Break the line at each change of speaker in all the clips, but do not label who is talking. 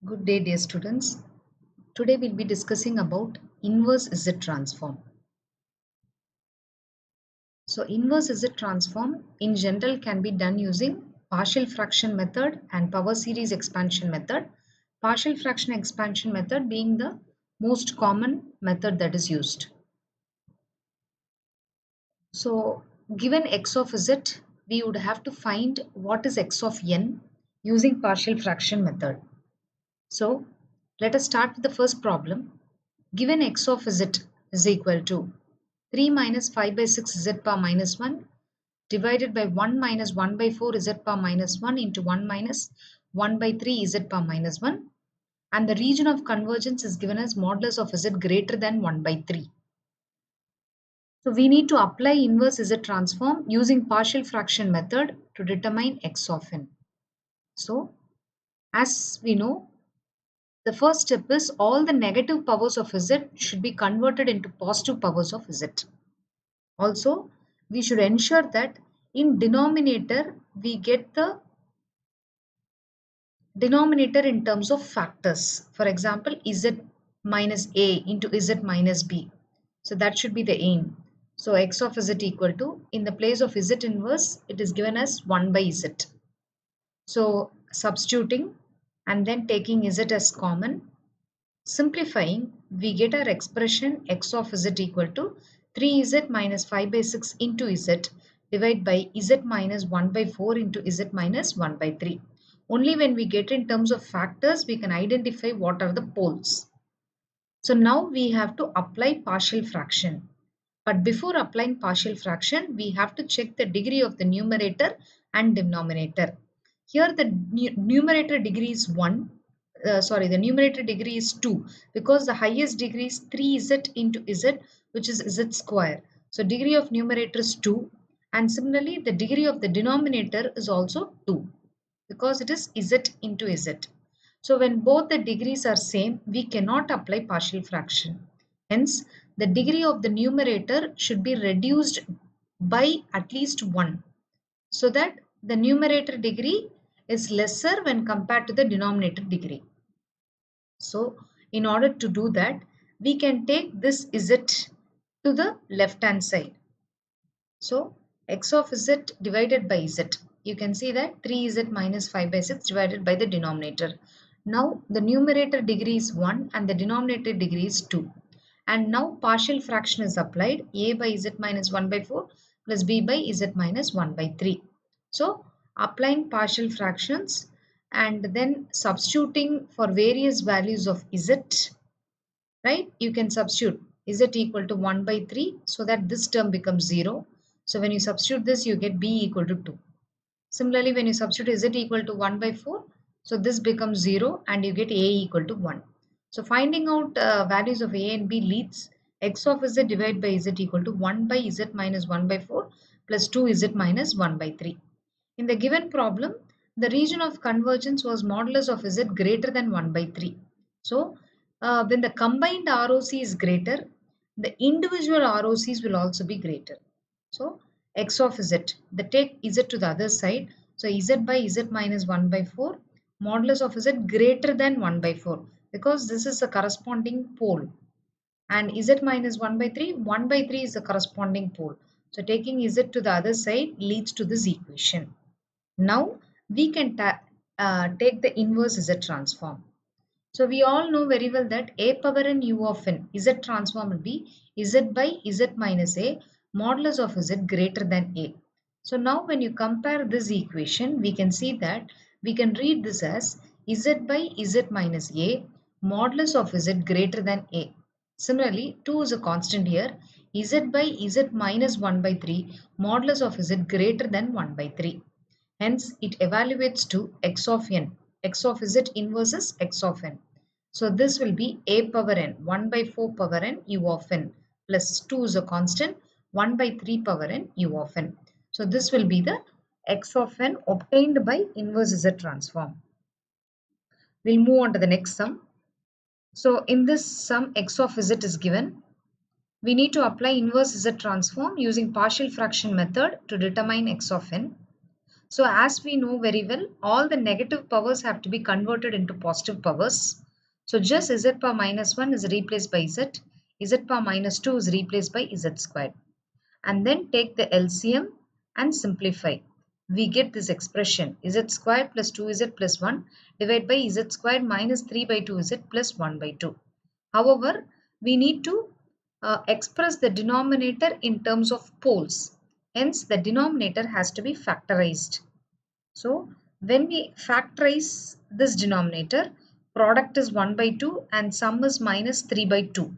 Good day, dear students. Today we'll be discussing about inverse Z transform. So inverse Z transform in general can be done using partial fraction method and power series expansion method. Partial fraction expansion method being the most common method that is used. So given x of Z, we would have to find what is x of n using partial fraction method. So let us start with the first problem. Given x of z is equal to 3 minus 5 by 6 z power minus 1 divided by 1 minus 1 by 4 z power minus 1 into 1 minus 1 by 3 z power minus 1, and the region of convergence is given as modulus of z greater than 1 by 3. So we need to apply inverse z transform using partial fraction method to determine x of n. So as we know, the first step is all the negative powers of z should be converted into positive powers of z. Also, we should ensure that in denominator we get the denominator in terms of factors. For example, z minus a into z minus b. So that should be the aim. So x of z equal to, in the place of z inverse, it is given as 1 by z. So substituting and then taking z as common, simplifying, we get our expression x of z equal to 3z minus 5 by 6 into z divided by z minus 1 by 4 into z minus 1 by 3. Only when we get in terms of factors, we can identify what are the poles. So now we have to apply partial fraction. But before applying partial fraction, we have to check the degree of the numerator and denominator. Here the numerator degree is 1. The numerator degree is 2 because the highest degree is 3z into z, which is z square. So degree of numerator is 2, and similarly the degree of the denominator is also 2 because it is z into z. So when both the degrees are same, we cannot apply partial fraction. Hence, the degree of the numerator should be reduced by at least 1 so that the numerator degree is lesser when compared to the denominator degree. So in order to do that, we can take this z to the left hand side. So x of z divided by z. You can see that 3z minus 5 by 6 divided by the denominator. Now the numerator degree is 1 and the denominator degree is 2. And now partial fraction is applied, a by z minus 1 by 4 plus b by z minus 1 by 3. So applying partial fractions and then substituting for various values of z, right? You can substitute z equal to 1 by 3 so that this term becomes 0. So when you substitute this, you get b equal to 2. Similarly, when you substitute z equal to 1 by 4, so this becomes 0 and you get a equal to 1. So finding out values of a and b leads x of z divided by z equal to 1 by z minus 1 by 4 plus 2z minus 1 by 3. In the given problem, the region of convergence was modulus of z greater than 1 by 3. So when the combined ROC is greater, the individual ROCs will also be greater. So x of z, the take z to the other side. So z by z minus 1 by 4, modulus of z greater than 1 by 4 because this is the corresponding pole. And z minus 1 by 3, 1 by 3 is the corresponding pole. So taking z to the other side leads to this equation. Now we can take the inverse z transform. So we all know very well that a power n u of n z transform will be z by z minus a modulus of z greater than a. So now when you compare this equation, we can see that we can read this as z by z minus a modulus of z greater than a. Similarly, 2 is a constant here. Z by z minus 1 by 3 modulus of z greater than 1 by 3. Hence, it evaluates to x of n. X of z inverse is x of n. So this will be a power n, 1 by 4 power n u of n plus 2 is a constant, 1 by 3 power n u of n. So this will be the x of n obtained by inverse z transform. We'll move on to the next sum. So in this sum, x of z is given. We need to apply inverse z transform using partial fraction method to determine x of n. So as we know very well, all the negative powers have to be converted into positive powers. So just z power minus 1 is replaced by z power minus 2 is replaced by z squared. And then take the LCM and simplify. We get this expression z squared plus 2z plus 1 divided by z squared minus 3 by 2z plus 1 by 2. However, we need to express the denominator in terms of poles. Hence, the denominator has to be factorized. So, when we factorize this denominator, product is 1 by 2 and sum is minus 3 by 2.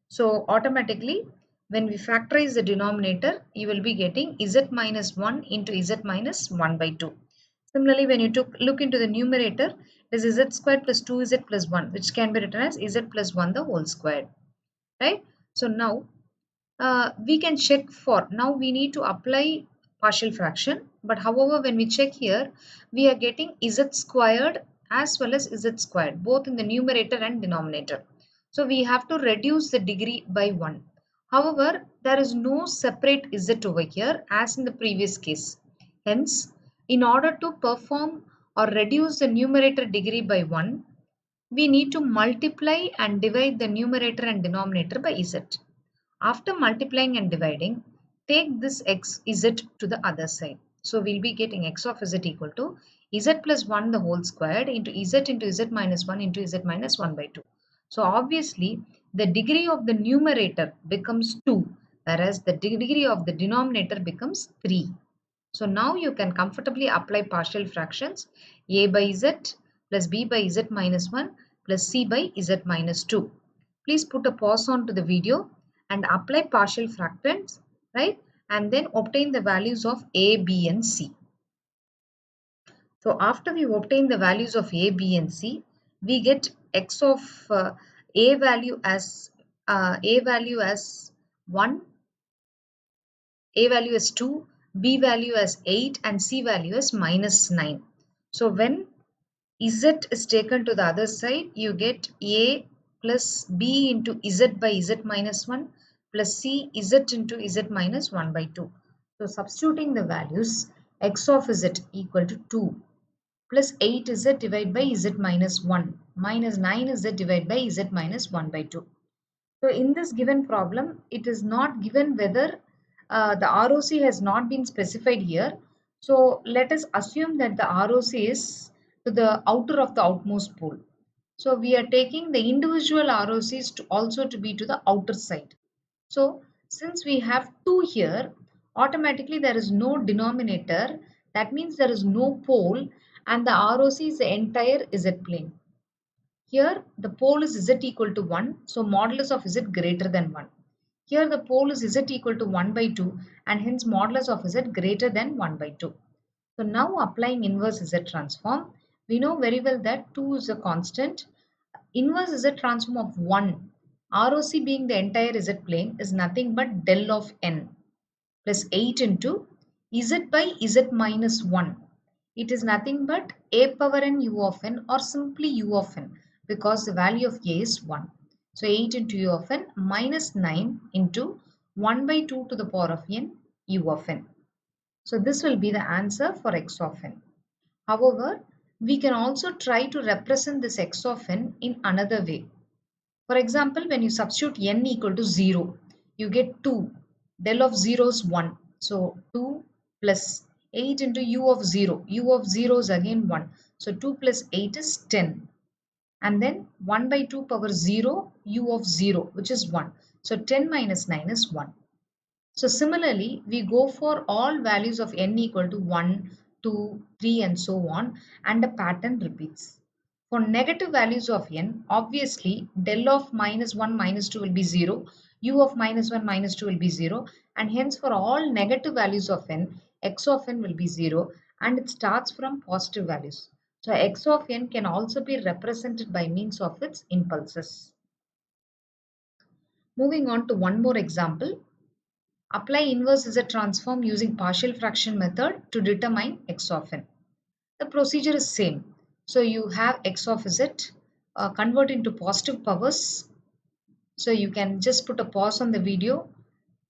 So, automatically, when we factorize the denominator, you will be getting z minus 1 into z minus 1 by 2. Similarly, when you look into the numerator, this is z squared plus 2z plus 1, which can be written as z plus 1 the whole squared. Right? So, now we can check for, now we need to apply partial fraction, but however when we check here we are getting z squared as well as z squared both in the numerator and denominator. So we have to reduce the degree by 1. However, there is no separate z over here as in the previous case. Hence, in order to perform or reduce the numerator degree by 1, we need to multiply and divide the numerator and denominator by z. After multiplying and dividing, take this z to the other side. So we'll be getting x of z equal to z plus 1 the whole squared into z minus 1 into z minus 1 by 2. So obviously the degree of the numerator becomes 2, whereas the degree of the denominator becomes 3. So now you can comfortably apply partial fractions a by z plus b by z minus 1 plus c by z minus 2. Please put a pause on to the video and apply partial fractions, right? And then obtain the values of a, b and c. So after we obtain the values of a, b and c, we get x of a value as 1, a value as 2, b value as 8 and c value as minus 9. So when z is taken to the other side, you get a plus b into z by z minus 1 plus c z into z minus 1 by 2. So substituting the values, x of z equal to 2 plus 8z divided by z minus 1 minus 9z divided by z minus 1 by 2. So in this given problem, it is not given whether the ROC has not been specified here. So let us assume that the ROC is to the outer of the outmost pole. So we are taking the individual ROCs to also to be to the outer side. So since we have 2 here, automatically there is no denominator. That means there is no pole and the ROC is the entire Z plane. Here the pole is z equal to 1, so modulus of z greater than 1. Here the pole is z equal to 1 by 2 and hence modulus of z greater than 1 by 2. So now applying inverse z transform, we know very well that 2 is a constant. Inverse z transform of 1, ROC being the entire z plane, is nothing but del of n plus 8 into z by z minus 1. It is nothing but a power n u of n or simply u of n because the value of a is 1. So 8 into u of n minus 9 into 1 by 2 to the power of n u of n. So this will be the answer for x of n. However, we can also try to represent this x of n in another way. For example, when you substitute n equal to 0, you get 2. Del of 0 is 1. So 2 plus 8 into u of 0. U of 0 is again 1. So 2 plus 8 is 10. And then 1 by 2 power 0, u of 0, which is 1. So 10 minus 9 is 1. So similarly, we go for all values of n equal to 1, 2, 3 and so on, and the pattern repeats. For negative values of n, obviously del of minus 1 minus 2 will be 0, u of minus 1 minus 2 will be 0, and hence for all negative values of n, x of n will be 0 and it starts from positive values. So x of n can also be represented by means of its impulses. Moving on to one more example. Apply inverse Z transform using partial fraction method to determine x of n. The procedure is same. So you have x of z, convert into positive powers. So you can just put a pause on the video,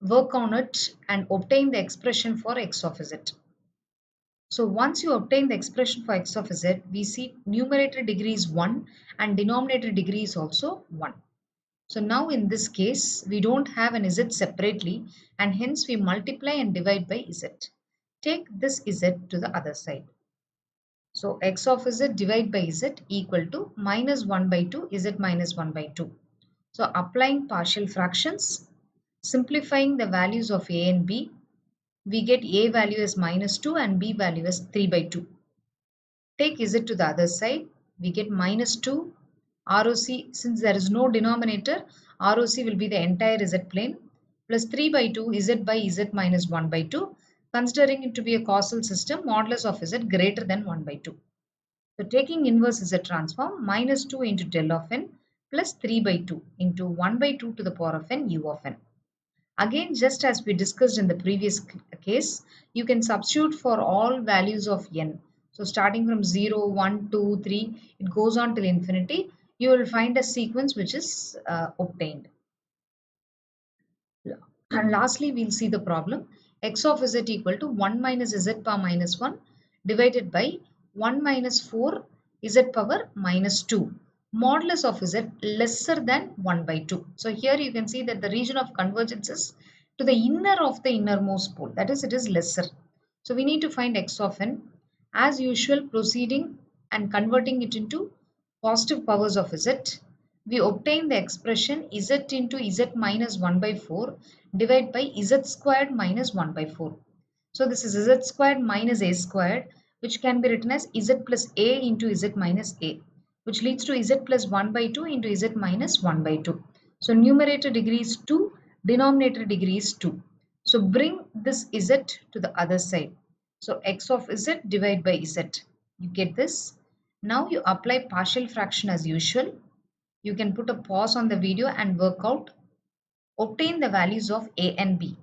work on it and obtain the expression for x of z. So once you obtain the expression for x of z, we see numerator degree is 1 and denominator degree is also 1. So now in this case, we don't have an z separately and hence we multiply and divide by z. Take this z to the other side. So x of z divided by z equal to minus 1 by 2 z minus 1 by 2. So applying partial fractions, simplifying the values of a and b, we get a value as minus 2 and b value as 3 by 2. Take z to the other side, we get minus 2 ROC, since there is no denominator, ROC will be the entire z plane, plus 3 by 2 z by z minus 1 by 2, considering it to be a causal system, modulus of z greater than 1 by 2. So taking inverse z transform, minus 2 into del of n plus 3 by 2 into 1 by 2 to the power of n u of n. Again, just as we discussed in the previous case, you can substitute for all values of n. So starting from 0, 1, 2, 3, it goes on till infinity. You will find a sequence which is obtained. And lastly, we'll see the problem. X of z equal to 1 minus z power minus 1 divided by 1 minus 4 z power minus 2. Modulus of z lesser than 1 by 2. So here you can see that the region of convergence is to the inner of the innermost pole. That is, it is lesser. So we need to find x of n. As usual, proceeding and converting it into positive powers of z, we obtain the expression z into z minus 1 by 4 divided by z squared minus 1 by 4. So this is z squared minus a squared, which can be written as z plus a into z minus a, which leads to z plus 1 by 2 into z minus 1 by 2. So numerator degree is 2, denominator degree is 2. So bring this z to the other side. So x of z divided by z. You get this. Now you apply partial fraction as usual. You can put a pause on the video and work out. Obtain the values of a and b.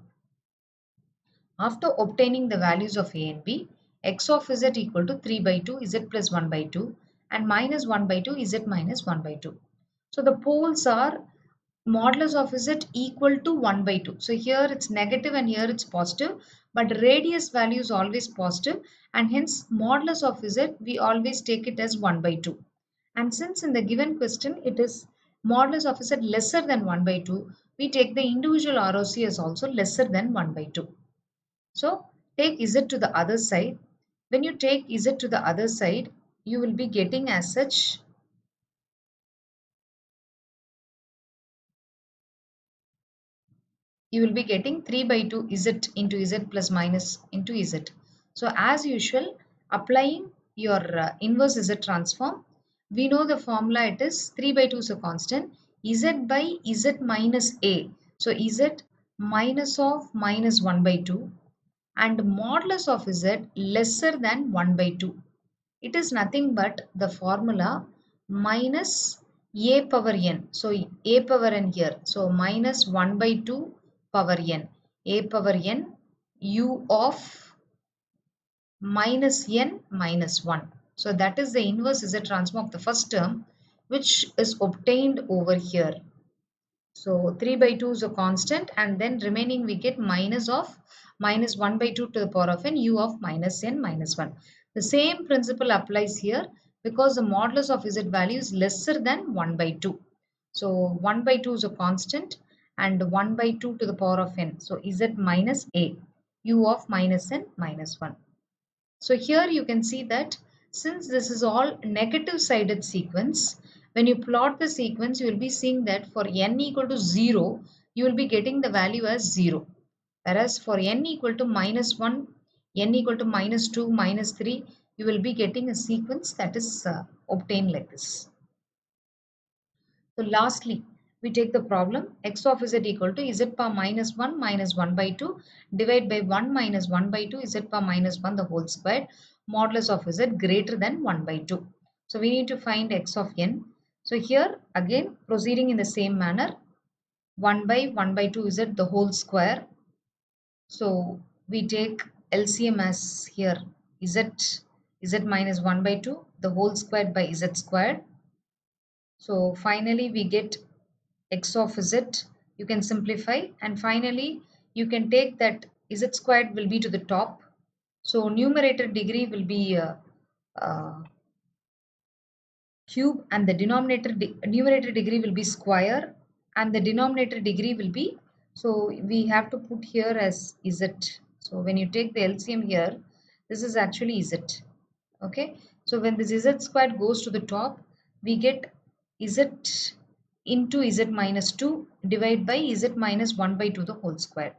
After obtaining the values of a and b, x of z equal to 3 by 2 z plus 1 by 2 and minus 1 by 2 z minus 1 by 2. So the poles are modulus of z equal to 1 by 2. So here it's negative and here it's positive, but radius value is always positive and hence modulus of z we always take it as 1 by 2. And since in the given question it is modulus of z lesser than 1 by 2, we take the individual ROC as also lesser than 1 by 2. So take z to the other side. When you take z to the other side, you will be getting as such you will be getting 3 by 2 z into z plus minus into z. So as usual, applying your inverse z transform, we know the formula, it is 3 by 2 is a constant, z by z minus a. So z minus of minus 1 by 2 and modulus of z lesser than 1 by 2. It is nothing but the formula minus a power n. So a power n here. So minus 1 by 2 power n. A power n u of minus n minus 1. So that is the inverse z transform of the first term, which is obtained over here. So 3 by 2 is a constant and then remaining we get minus of minus 1 by 2 to the power of n u of minus n minus 1. The same principle applies here because the modulus of z value is lesser than 1 by 2. So 1 by 2 is a constant and 1 by 2 to the power of n. So z minus a u of minus n minus 1. So here you can see that since this is all negative sided sequence, when you plot the sequence, you will be seeing that for n equal to 0, you will be getting the value as 0. Whereas for n equal to minus 1, n equal to minus 2, minus 3, you will be getting a sequence that is obtained like this. So lastly, we take the problem x of z equal to z power minus 1 minus 1 by 2 divided by 1 minus 1 by 2 z power minus 1 the whole square modulus of z greater than 1 by 2. So we need to find x of n. So here again proceeding in the same manner, 1 by 1 by 2 z the whole square. So we take LCM as here z minus 1 by 2 the whole squared by z squared. So finally we get x of z, you can simplify and finally you can take that z squared will be to the top So numerator degree will be uh, cube, and the numerator degree will be square, and the denominator degree will be, so we have to put here as z. So when you take the LCM here, this is actually z. Okay, so when this z squared goes to the top, we get z into z minus 2 divided by z minus 1 by 2 the whole square.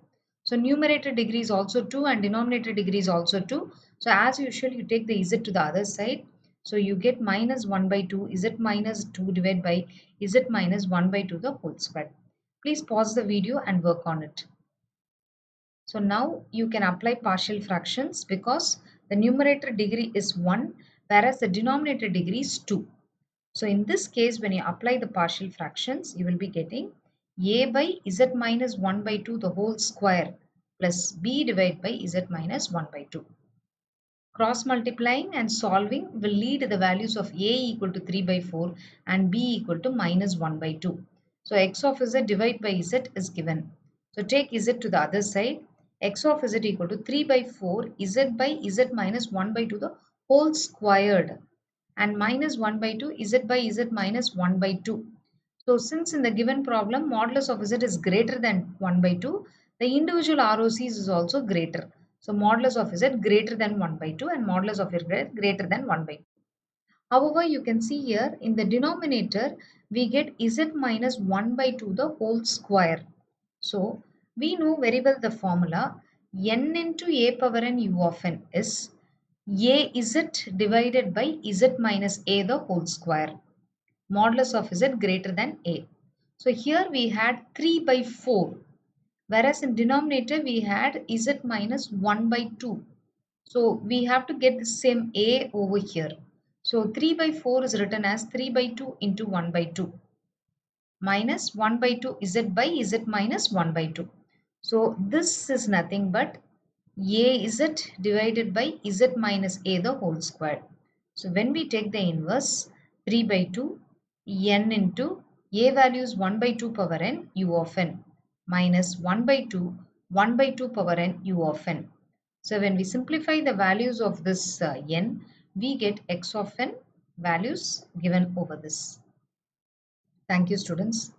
So numerator degree is also 2 and denominator degree is also 2. So as usual, you take the z to the other side. So you get minus 1 by 2 z minus 2 divided by z minus 1 by 2 the whole square. Please pause the video and work on it. So now you can apply partial fractions because the numerator degree is 1 whereas the denominator degree is 2. So in this case, when you apply the partial fractions, you will be getting a by z minus 1 by 2 the whole square plus b divided by z minus 1 by 2. Cross multiplying and solving will lead the values of a equal to 3 by 4 and b equal to minus 1 by 2. So x of z divided by z is given. So take z to the other side. X of z equal to 3 by 4 z by z minus 1 by 2 the whole squared, and minus 1 by 2 z by z minus 1 by 2. So since in the given problem modulus of z is greater than 1 by 2, the individual ROCs is also greater. So modulus of z greater than 1 by 2 and modulus of y greater than 1 by 2. However, you can see here in the denominator, we get z minus 1 by 2 the whole square. So we know very well the formula n into a power n u of n is az divided by z minus a the whole square. Modulus of z greater than a. So here we had 3 by 4, whereas in denominator we had z minus 1 by 2. So we have to get the same a over here. So 3 by 4 is written as 3 by 2 into 1 by 2 minus 1 by 2 z by z minus 1 by 2. So this is nothing but az divided by z minus a the whole square. So when we take the inverse, 3 by 2 n into a value is 1 by 2 power n u of n minus 1 by 2 1 by 2 power n u of n. So when we simplify the values of this n, we get x of n values given over this. Thank you, students.